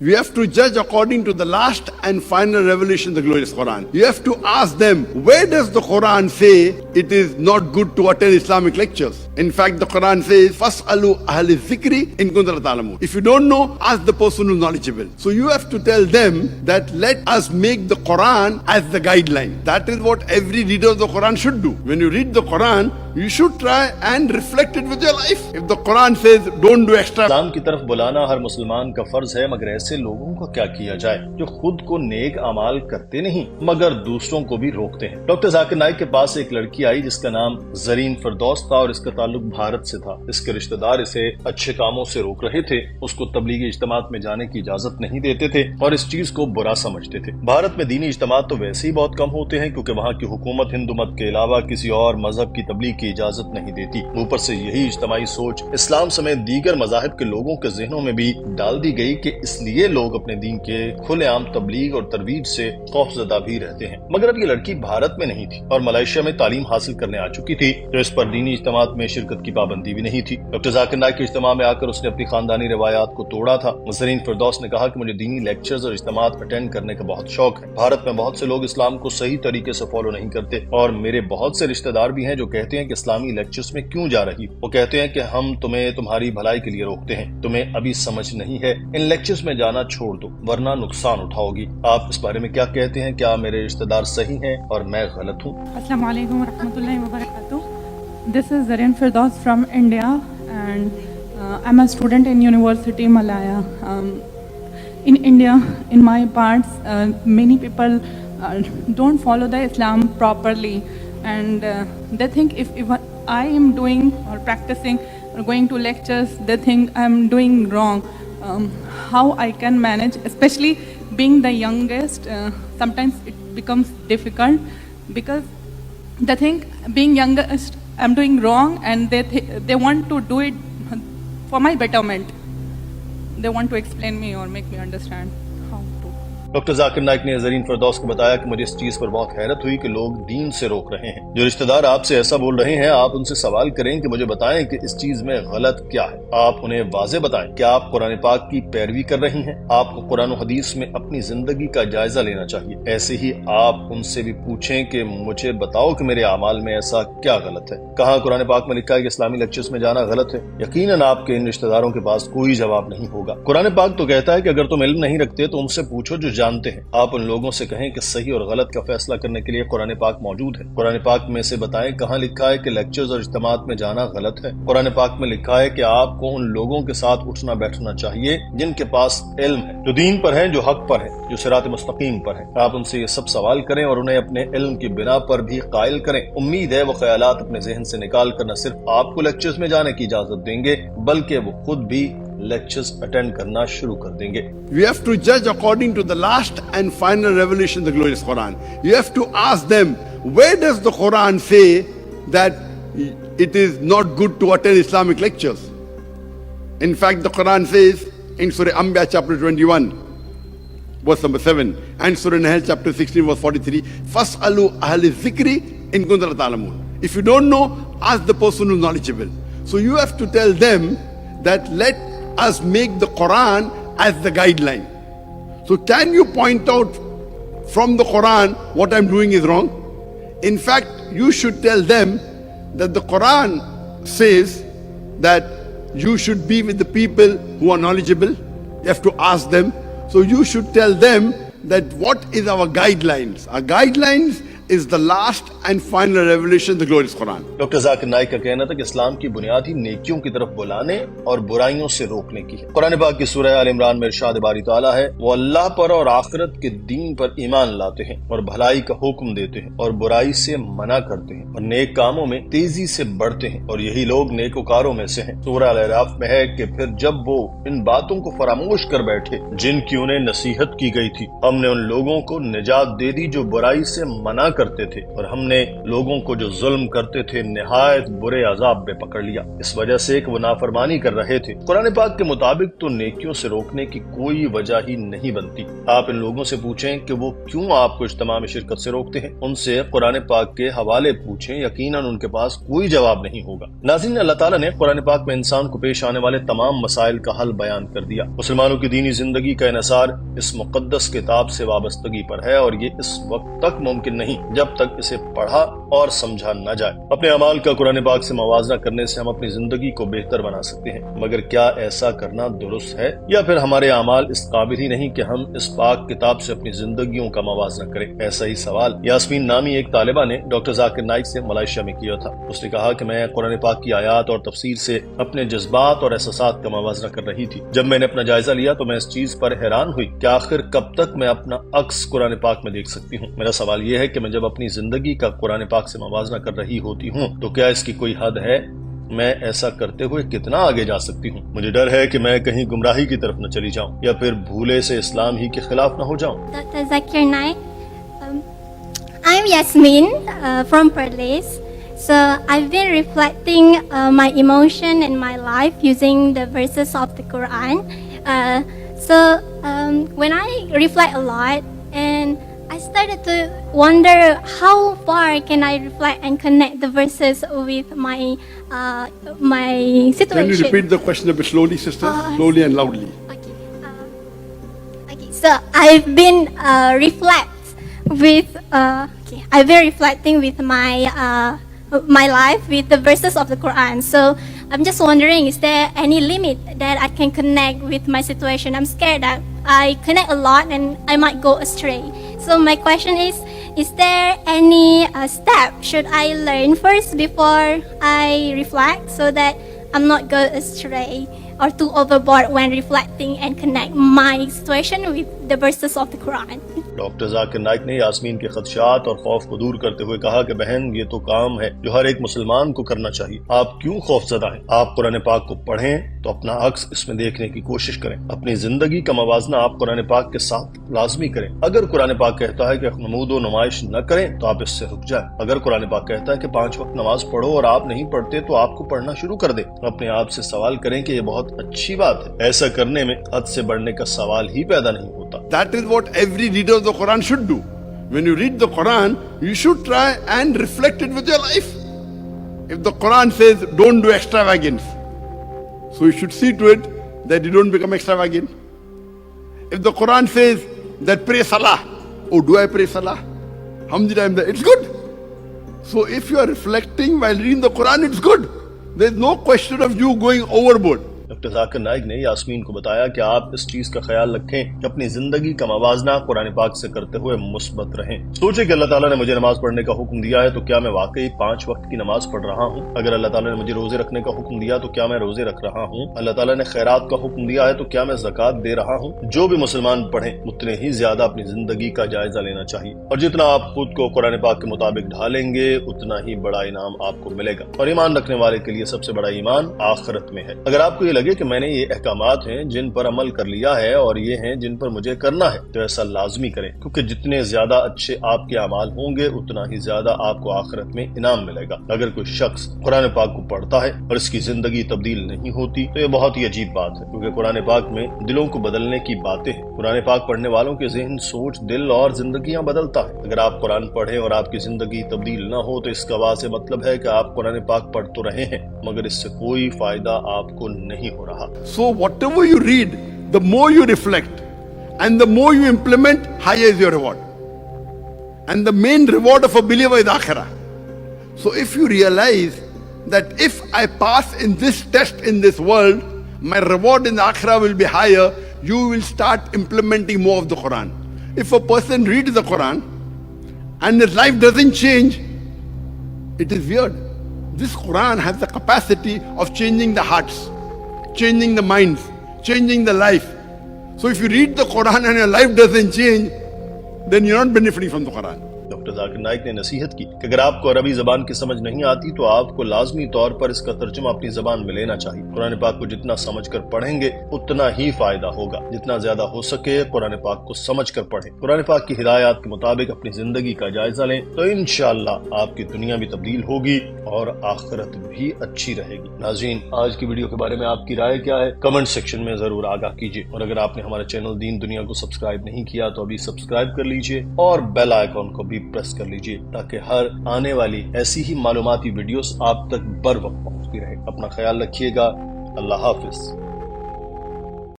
We have to judge according to the last and final revelation, the glorious Quran. You have to ask them, where does the Quran say it is not good to attend Islamic lectures? In fact, the Quran says, "Fas'alu ahli zikri in kuntum la ta'lamun." If you don't know, ask the person who's knowledgeable. So you have to tell them that let us make the Quran as the guideline. That is what every reader of the Quran should do. When you read the Quran, you should try and reflect it with your life. If the Quran says don't do extra, इस्लाम की तरफ बुलाना हर मुसलमान का फर्ज है, मगर ऐसे लोगों को क्या किया जाए जो खुद को नेक अमाल करते नहीं मगर दूसरों को भी रोकते हैं। डॉक्टर जाकिर नाइक के पास एक लड़की आई जिसका नाम जरीन फिरदौस था और इसका ताल्लुक भारत से था। इसके रिश्तेदार इसे अच्छे कामों से रोक रहे थे, उसको तबलीगी इज्तिमात में जाने की इजाजत नहीं देते थे और इस चीज को बुरा समझते थे। भारत में दीनी इज्तिमात तो वैसे ही बहुत कम होते हैं क्योंकि वहाँ की हुकूमत हिंदू मत के अलावा किसी और मजहब की तबलीग की इजाजत नहीं देती। ऊपर से यही इज्तिमाई सोच इस्लाम समेत दीगर मजाहिब के लोगों के जहनों में भी डाल दी गई कि इसलिए लोग अपने दीन के खुलेआम तबलीग और तरवीज से खौफजदा भी रहते हैं। मगर अब ये लड़की भारत में नहीं थी और मलेशिया में तालीम हासिल करने आ चुकी थी, तो इस पर दीनी इज्तिमात में शिरकत की पाबंदी भी नहीं थी। डॉक्टर जाकिर नाइक के इज्तिमा में आकर उसने अपनी खानदानी रिवायात को तोड़ा था। जरीन फिरदौस ने कहा कि मुझे दीनी लेक्चर्स और इज्तिमात अटेंड करने का बहुत शौक है। भारत में बहुत से लोग इस्लाम को सही तरीके से फॉलो नहीं करते और मेरे बहुत से रिश्तेदार भी हैं जो कहते हैं कि इस्लामी लेक्चर्स में क्यों जा रही हो। वो कहते हैं कि हम तुम्हें तुम्हारी भलाई के लिए रोकते हैं, तुम्हें अभी समझ नहीं है, इन लेक्चर्स में जाना छोड़ दो वरना नुकसान उठाओगी। आप इस बारे में क्या कहते हैं? क्या मेरे रिश्तेदार सही हैं और मैं गलत हूँ? अस्सलाम वालेकुम व रहमतुल्लाहि व बरकातुहू। This is Zareen Firdaus from India and I'm a student in University Malaya. In India, in my parts, many people don't follow the Islam properly and they think if I am doing or practicing or going to lectures, they think I'm doing wrong. How I can manage, especially being the youngest, sometimes it becomes difficult because they think being youngest I'm doing wrong and they want to do it for my betterment. They want to explain me or make me understand how to. Doctor Zakir Naik ने जरीन फिरदौस को बताया कि मुझे इस चीज पर बहुत हैरत हुई कि लोग दीन से रोक रहे हैं। जो रिश्तेदार आपसे ऐसा बोल रहे हैं, आप उनसे सवाल करें कि मुझे बताएं कि इस चीज में गलत क्या है। आप उन्हें वाज़े बताएं कि आप कुरान पाक की पैरवी कर रही हैं। आपको कुरान और हदीस में अपनी जिंदगी का जायजा लेना चाहिए। ऐसे ही आप उनसे भी पूछें कि मुझे बताओ कि मेरे अमाल में ऐसा क्या गलत है। कहाँ कुरान पाक में लिखा है कि इस्लामी लेक्चर्स में जाना गलत है? यकीनन आपके इन रिश्तेदारों के पास कोई जवाब नहीं होगा। कुरान पाक तो कहता है कि अगर तुम इल्म नहीं रखते तो उनसे पूछो जो जानते हैं। आप उन लोगों से कहें कि सही और गलत का फैसला करने के लिए कुरान पाक मौजूद है। कुरान पाक में से बताएं कहाँ लिखा है कि लेक्चर्स और इज्तिमात में जाना गलत है। कुरान पाक में लिखा है कि आपको उन लोगों के साथ उठना बैठना चाहिए जिनके पास इल्म है, जो दीन पर है, जो हक पर है, जो सिरात मुस्तकीम पर है। आप उनसे ये सब सवाल करें और उन्हें अपने इल्म की बिना पर भी कायल करें। उम्मीद है वो ख्यालात अपने जहन से निकाल कर न सिर्फ आपको लेक्चर्स में जाने की इजाजत देंगे बल्कि वो खुद भी लेक्चर्स अटेंड करना शुरू कर देंगे। we have to judge according to the last and final revelation, the glorious Quran. You have to ask them, where does the Quran say that it is not good to attend Islamic lectures? In fact, the Quran says in Surah Anbiya chapter 21 verse number 7 and Surah Nahl chapter 16 verse 43, "Fas'alu ahli zikri in kuntum la ta'lamun." If you don't know, ask the person who's knowledgeable. So you have to tell them that let us make the Quran as the guideline. So can you point out from the Quran what I'm doing is wrong? In fact, you should tell them that the Quran says that you should be with the people who are knowledgeable. You have to ask them. So you should tell them that what is our guidelines. Our guidelines is the last and final revelation, the glorious Quran. Doctor Zakir Naik का कहना था कि इस्लाम की बुनियाद ही नेकियों की तरफ बुलाने और बुराइयों से रोकने की है। कुरान पाक की सूरह आल इमरान में इरशाद बारी ताला है, वो अल्लाह पर और आखिरत के दीन पर ईमान लाते हैं और भलाई का हुक्म देते हैं और बुराई से मना करते हैं और नेक कामों में तेजी से बढ़ते हैं और यही लोग नेकोकारों में से हैं। सूरह अल अराफ में है कि फिर जब वो इन बातों को फरामोश कर बैठे जिनकी उन्हें नसीहत की गई थी, हमने उन लोगों को निजात दे दी जो बुराई से मना करते थे और हमने ने लोगों को जो जुल्म करते थे निहायत बुरे अजाब में पकड़ लिया। इस वजह से कि वो नाफरमानी कर रहे थे। कुरान पाक के मुताबिक तो नेकियों से रोकने की कोई वजह ही नहीं बनती। आप इन लोगों से पूछें कि वो क्यों आपको इज्तिमा में शिरकत से रोकते हैं। उनसे कुरान पाक के हवाले पूछें, यकीनन उनके पास कोई जवाब नहीं होगा। नाज़रीन, अल्लाह ताला ने कुरान पाक में इंसान को पेश आने वाले तमाम मसाइल का हल बयान कर दिया। मुसलमानों की दीनी जिंदगी का इन्हिसार इस मुकद्दस किताब से वाबस्तगी पर है और ये इस वक्त तक मुमकिन नहीं जब तक इसे पढ़ा और समझा न जाए। अपने अमाल का कुरान पाक से मवाजना करने से हम अपनी जिंदगी को बेहतर बना सकते हैं, मगर क्या ऐसा करना दुरुस्त है या फिर हमारे अमाल इस काबिल ही नहीं कि हम इस पाक किताब से अपनी जिंदगियों का मवाजना करें। ऐसा ही सवाल यास्मीन नामी एक तालिबा ने डॉक्टर जाकिर नाइक से मलेशिया में किया था। उसने कहा कि मैं कुरान पाक की आयात और तफसीर से अपने जज्बात और एहसासात का मवाजना कर रही थी। जब मैंने अपना जायजा लिया तो मैं इस चीज पर हैरान हुई कि आखिर कब तक मैं अपना अक्स कुरान पाक में देख सकती हूँ। मेरा सवाल यह है कि मैं जब अपनी जिंदगी का कुरान पाक से मवाजना कर रही होती हूँ तो क्या इसकी कोई हद है? मैं ऐसा करते हुए कितना आगे जा सकती हूँ? मुझे डर है कि मैं कहीं गुमराही की तरफ न चली जाऊँ या फिर भूले से इस्लाम ही के खिलाफ न हो जाऊँ। Dr. Zakir Naik, I'm Yasmin from Perlis. So I've been reflecting my emotion in my life using the verses of the Quran. When I reflect a lot, and I started to wonder how far can I reflect and connect the verses with my situation. Can you repeat the question a bit slowly, sister? Slowly and loudly. Okay. So I've been I've been reflecting with my life with the verses of the Quran. So I'm just wondering, is there any limit that I can connect with my situation? I'm scared that I connect a lot and I might go astray. So my question is there any step should I learn first before I reflect so that I'm not go astray or too overboard when reflecting and connect my situation with the verses of the Quran? Doctor Zakir Naik ने यास्मीन के खदशात और खौफ को दूर करते हुए कहा कि बहन, ये तो काम है जो हर एक मुसलमान को करना चाहिए। आप क्यों खौफजदा हैं? आप कुरान पाक को पढ़ें तो अपना अक्स इसमें देखने की कोशिश करें। अपनी जिंदगी का मवाजना आप कुरान पाक के साथ लाजमी करें। अगर कुरान पाक कहता है कि नमूद व नुमाइश न करें तो आप इससे रुक जाएं। अगर कुरान पाक कहता है कि 5 वक्त नमाज पढ़ो और आप नहीं पढ़ते तो आपको पढ़ना शुरू कर दें। अपने आप से सवाल करें कि ये बहुत अच्छी बात है। ऐसा करने में हद से बढ़ने का सवाल ही पैदा नहीं होता। That is what every reader of the Quran should do. When you read the Quran, you should try and reflect it with your life. If the Quran says don't do extravagance, so you should see to it that you don't become extravagant. If the Quran says that pray salah, oh, do I pray salah? How many times? It's good. So if you are reflecting while reading the Quran, it's good. There is no question of you going overboard. Doctor Zakir Naik ने यास्मीन को बताया कि आप इस चीज का ख्याल रखें कि अपनी जिंदगी का मवाजना कुरान पाक से करते हुए मुस्बत रहें। सोचे कि अल्लाह ताला ने मुझे नमाज पढ़ने का हुक्म दिया है तो क्या मैं वाकई 5 वक्त की नमाज पढ़ रहा हूँ? अगर अल्लाह ताला ने मुझे रोजे रखने का हुक्म दिया तो क्या मैं रोजे रख रहा हूँ? अल्लाह ताला ने खैरात का हुक्म दिया है तो क्या मैं ज़कात दे रहा हूँ? जो भी मुसलमान पढ़े उतने ही ज्यादा अपनी जिंदगी का जायजा लेना चाहिए और जितना आप खुद को कुरान पाक के मुताबिक ढालेंगे उतना ही बड़ा इनाम आपको मिलेगा। और ईमान रखने वाले के लिए सबसे बड़ा ईमान आखिरत में है। अगर आपको ये लगे कि मैंने ये अहकामात हैं जिन पर अमल कर लिया है और ये हैं जिन पर मुझे करना है, तो ऐसा लाजमी करें, क्योंकि जितने ज्यादा अच्छे आपके अमाल होंगे उतना ही ज्यादा आपको आखिरत में इनाम मिलेगा। अगर कोई शख्स कुरान पाक को पढ़ता है और इसकी जिंदगी तब्दील नहीं होती तो ये बहुत ही अजीब बात है, क्योंकि कुरान पाक में दिलों को बदलने की बातें हैं। कुरान पाक पढ़ने वालों के ज़हन, सोच, दिल और जिंदगियां बदलता है। अगर आप कुरान पढ़ें और आपकी जिंदगी तब्दील न हो तो इसका वाज़ेह मतलब है कि आप कुरान पाक पढ़ तो रहे हैं मगर इससे कोई फायदा आपको नहीं हो रहा। So whatever you read, the more you reflect and the more you implement, higher is your reward. And the main reward of a believer is akhirah. So if you realize that if I pass in this test in this world, my reward in the akhirah will be higher, you will start implementing more of the Quran. If a person reads the Quran and his life doesn't change, it is weird. This Quran has the capacity of changing the hearts, changing the minds, changing the life. So if you read the Quran and your life doesn't change, then you're not benefiting from the Quran. Doctor Zakir Naik ने नसीहत की कि अगर आपको अरबी जबान की समझ नहीं आती तो आपको लाजमी तौर पर इसका तर्जुमा अपनी जबान में लेना चाहिए। कुरान पाक को जितना समझ कर पढ़ेंगे उतना ही फायदा होगा। जितना ज्यादा हो सके कुरान पाक को समझ कर पढ़ें। कुरान पाक की हिदायत के मुताबिक अपनी जिंदगी का जायजा लें तो इंशाअल्लाह आपकी दुनिया भी तब्दील होगी और आखिरत भी अच्छी रहेगी। नाज़रीन, आज की वीडियो के बारे में आपकी राय क्या है कमेंट सेक्शन में जरूर आगाह कीजिए और अगर आपने हमारे चैनल दीन दुनिया को सब्सक्राइब नहीं किया तो अभी सब्सक्राइब कर लीजिए और बेल आइकॉन को भी प्रेस कर लीजिए ताकि हर आने वाली ऐसी ही मालूमाती वीडियोस आप तक बर वक्त पहुंचती रहे। अपना ख्याल रखिएगा। अल्लाह हाफिज।